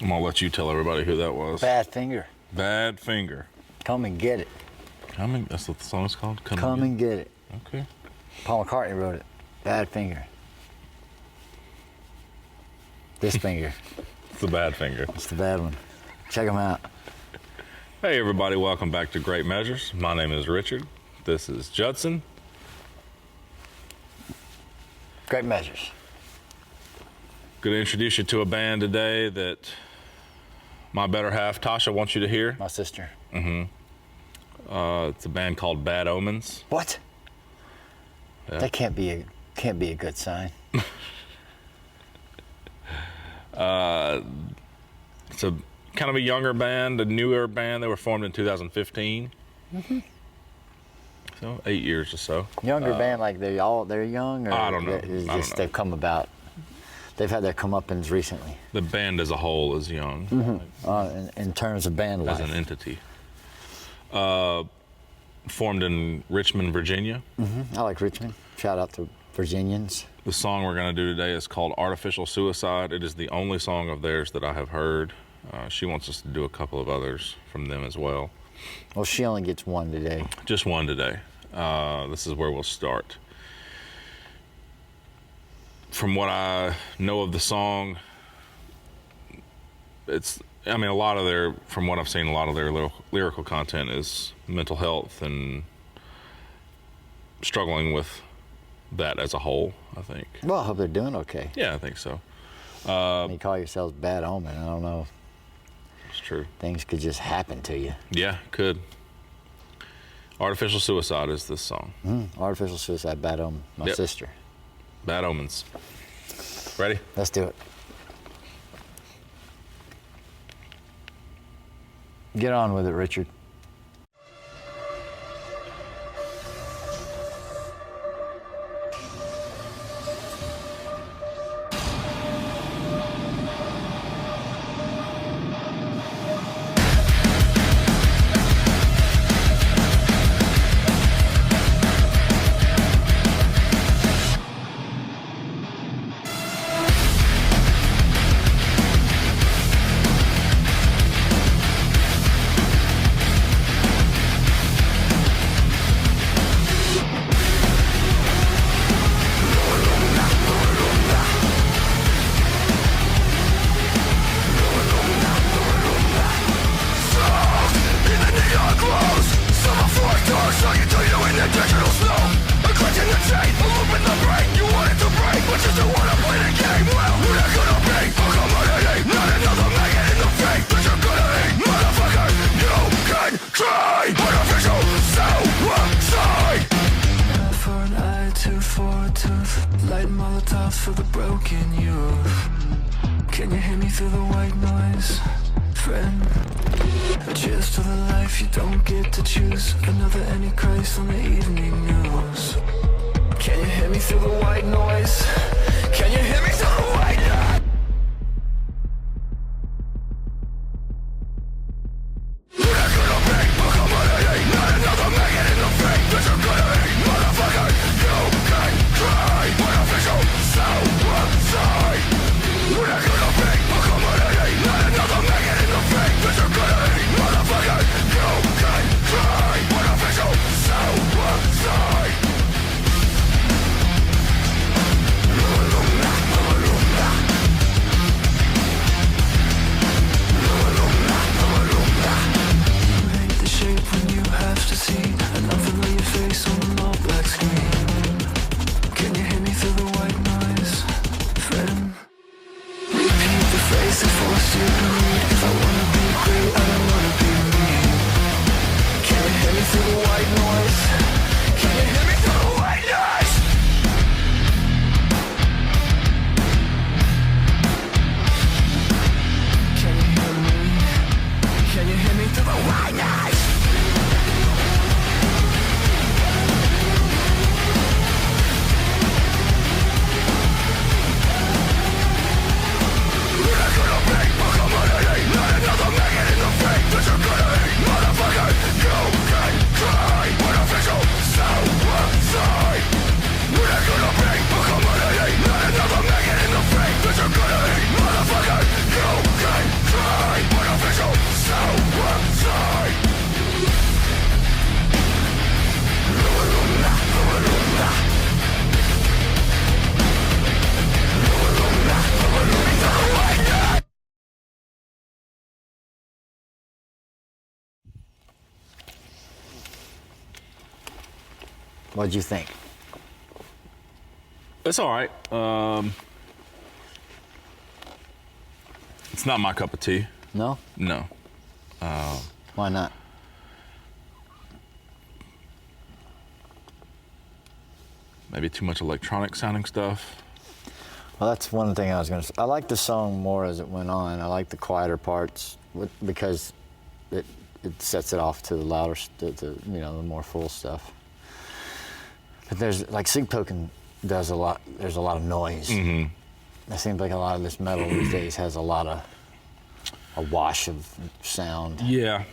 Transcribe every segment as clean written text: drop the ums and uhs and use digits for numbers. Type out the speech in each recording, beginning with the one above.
I'm gonna let you tell everybody who that was. Badfinger. Badfinger. Come and get it. That's what the song's called? Come and get it. Okay. Paul McCartney wrote it. Badfinger. This finger. It's the Badfinger. It's the bad one. Check them out. Hey everybody, welcome back to Great Measures. My name is Richard. This is Judson. Great Measures. Going to introduce you to a band today that my better half, Tasha, wants you to hear. My sister. It's a band called Bad Omens. What? Yeah. That can't be a good sign. It's a kind of a younger band, a newer band. They were formed in 2015. So 8 years or so. Younger band, like they're young, or I don't know. It's I don't just know. they've come about. They've had their comeuppance recently. The band as a whole is young, In terms of band life. as an entity. Formed in Richmond, Virginia. I like Richmond. Shout out to Virginians. The song we're going to do today is called Artificial Suicide. It is the only song of theirs that I have heard. She wants us to do a couple of others from them as well. Well, she only gets one today. Just one today. This is where we'll start. From what I know of the song, from what I've seen, a lot of their lyrical content is mental health and struggling with that as a whole, I think. Well, I hope they're doing okay. Yeah, I think so. You call yourselves Bad Omen. I don't know. It's true. Things could just happen to you. Yeah, could. Artificial Suicide is this song. Artificial Suicide, Bad Omen. My Yep. sister. Bad Omens. Ready? Let's do it. Get on with it, Richard. Light Molotovs for the broken youth. Can you hear me through the white noise, friend? A cheers to the life you don't get to choose. Another Antichrist on the evening news. Can you hear me through the white noise? Can you hear me through the white noise? What'd you think? It's all right. It's not my cup of tea. No? No. Why not? Maybe too much electronic sounding stuff. Well, that's one thing I was going to say. I liked the song more as it went on. I liked the quieter parts because it sets it off to the louder, the more full stuff. But there's, like, Sig Token does a lot, there's a lot of noise. Mm-hmm. It seems like a lot of this metal these days has a wash of sound. Yeah.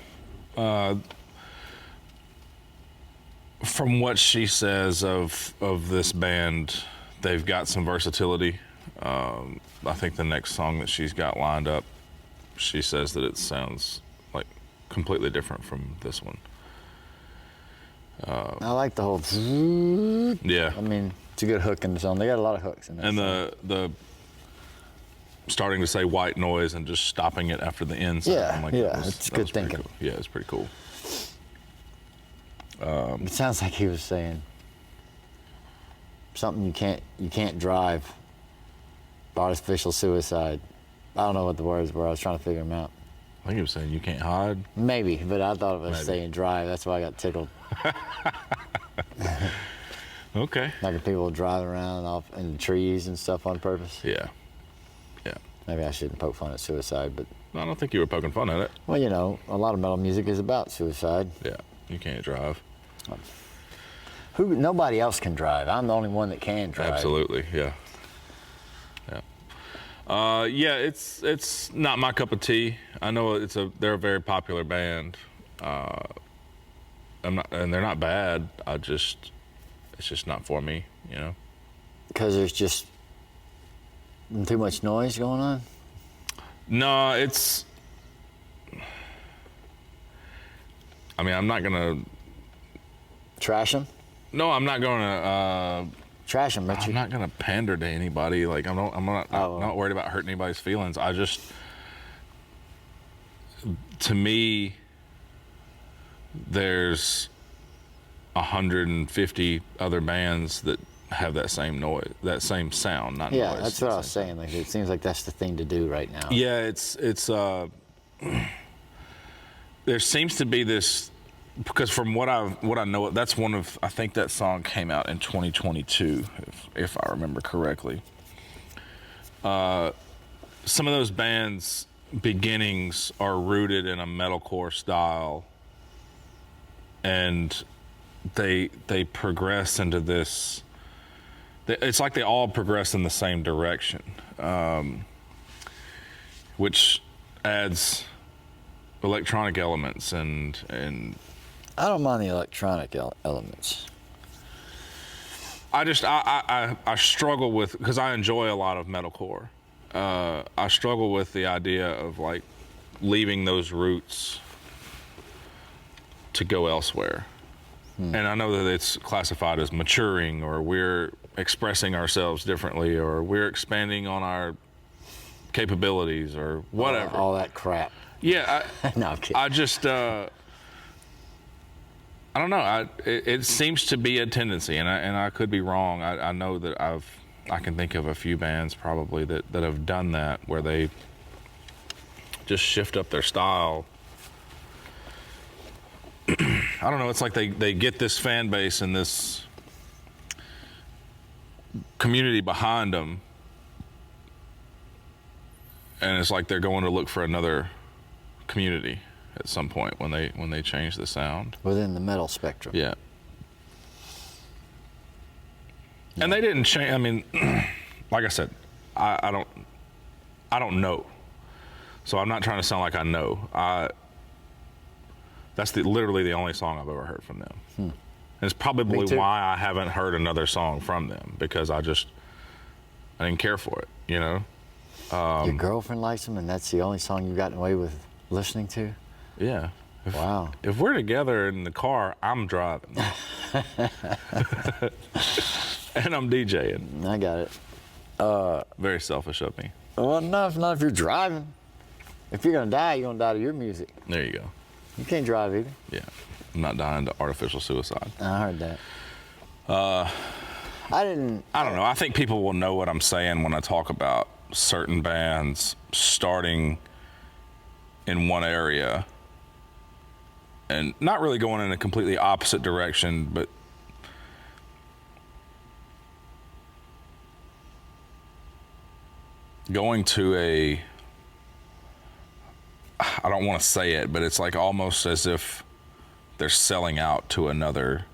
From what she says of this band, they've got some versatility. I think the next song that she's got lined up, she says that it sounds like completely different from this one. I like the whole. Yeah. I mean, it's a good hook in the song. They got a lot of hooks in that And song. the starting to say white noise and just stopping it after the end. Yeah, like, it's good pretty thinking. Cool. Yeah, it's pretty cool. It sounds like he was saying something you can't drive. Artificial suicide. I don't know what the words were. I was trying to figure them out. I think he was saying you can't hide. Maybe, but I thought it was Maybe. saying drive. That's why I got tickled. Okay. Like if people drive around off in the trees and stuff on purpose. Yeah. Yeah. Maybe I shouldn't poke fun at suicide, but I don't think you were poking fun at it. well, a lot of metal music is about suicide. Yeah. You can't drive. Nobody else can drive. I'm the only one that can drive. Absolutely. Yeah. Yeah. It's not my cup of tea. I know they're a very popular band. And they're not bad. It's just not for me, Because there's just too much noise going on. No, I'm not gonna Trash them. No, I'm not gonna. Trash them, Richard. I'm not gonna pander to anybody. Like I'm not worried about hurting anybody's feelings. To me, there's 150 other bands that have that same noise, that same sound, not noise. Yeah, that's what I was saying. Like it seems like that's the thing to do right now. Yeah, it's there seems to be this, because from what I know, that's I think that song came out in 2022, if I remember correctly. Some of those bands' beginnings are rooted in a metalcore style, and they progress into this. It's like they all progress in the same direction, which adds electronic elements and I don't mind the electronic elements. I struggle with, because I enjoy a lot of metalcore. I struggle with the idea of like leaving those roots to go elsewhere. And I know that it's classified as maturing, or we're expressing ourselves differently, or we're expanding on our capabilities, or whatever. All that crap. Yeah. No, I'm kidding. I just, I don't know. It seems to be a tendency, and I could be wrong. I know that I can think of a few bands probably that have done that, where they just shift up their style. I don't know. It's like they get this fan base and this community behind them, and it's like they're going to look for another community at some point when they change the sound Within the metal spectrum. Yeah. And they didn't change. I mean, like I said, I don't know, so I'm not trying to sound like I know. That's literally the only song I've ever heard from them. And it's probably why I haven't heard another song from them, because I didn't care for it, Your girlfriend likes them, and that's the only song you've gotten away with listening to? Yeah. Wow. If we're together in the car, I'm driving. And I'm DJing. I got it. Very selfish of me. Well, not if you're driving. If you're gonna die, you're gonna die to your music. There you go. You can't drive either. Yeah. I'm not dying to artificial suicide. I heard that. I don't know. I think people will know what I'm saying when I talk about certain bands starting in one area and not really going in a completely opposite direction, but going to I don't want to say it, but it's like almost as if they're selling out to another.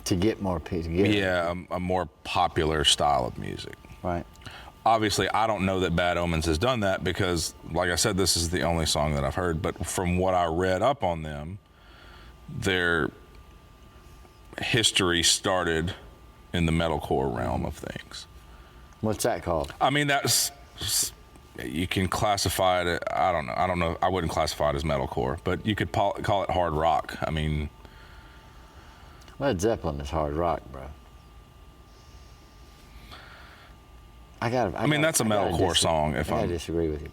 To get more people. Yeah, a more popular style of music. Right. Obviously, I don't know that Bad Omens has done that because, like I said, this is the only song that I've heard. But from what I read up on them, their history started in the metalcore realm of things. What's that called? I mean, you can classify it. I don't know. I wouldn't classify it as metalcore, but you could call it hard rock. I mean, Led Zeppelin is hard rock, bro. I mean, that's a metalcore song. I disagree with you.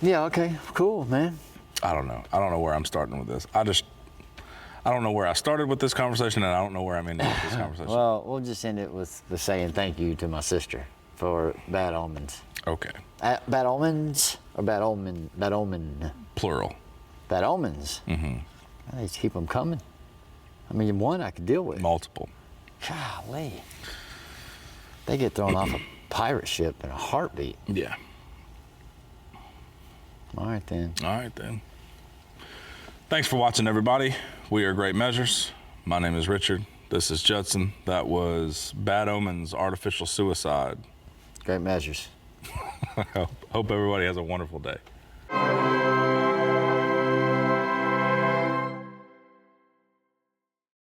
Yeah. Okay. Cool, man. I don't know. I don't know where I'm starting with this. I don't know where I started with this conversation, and I don't know where I'm ending with this conversation. Well, we'll just end it with saying thank you to my sister for Bad Omens. Okay. Bad Omens or Bad Omen? Bad Omen. Plural. Bad Omens. Mm-hmm. I need to keep them coming. I mean, one I could deal with. Multiple. Golly. They get thrown off a pirate ship in a heartbeat. Yeah. All right, then. Thanks for watching, everybody. We are Great Measures. My name is Richard. This is Judson. That was Bad Omens, Artificial Suicide. Great Measures. Hope everybody has a wonderful day.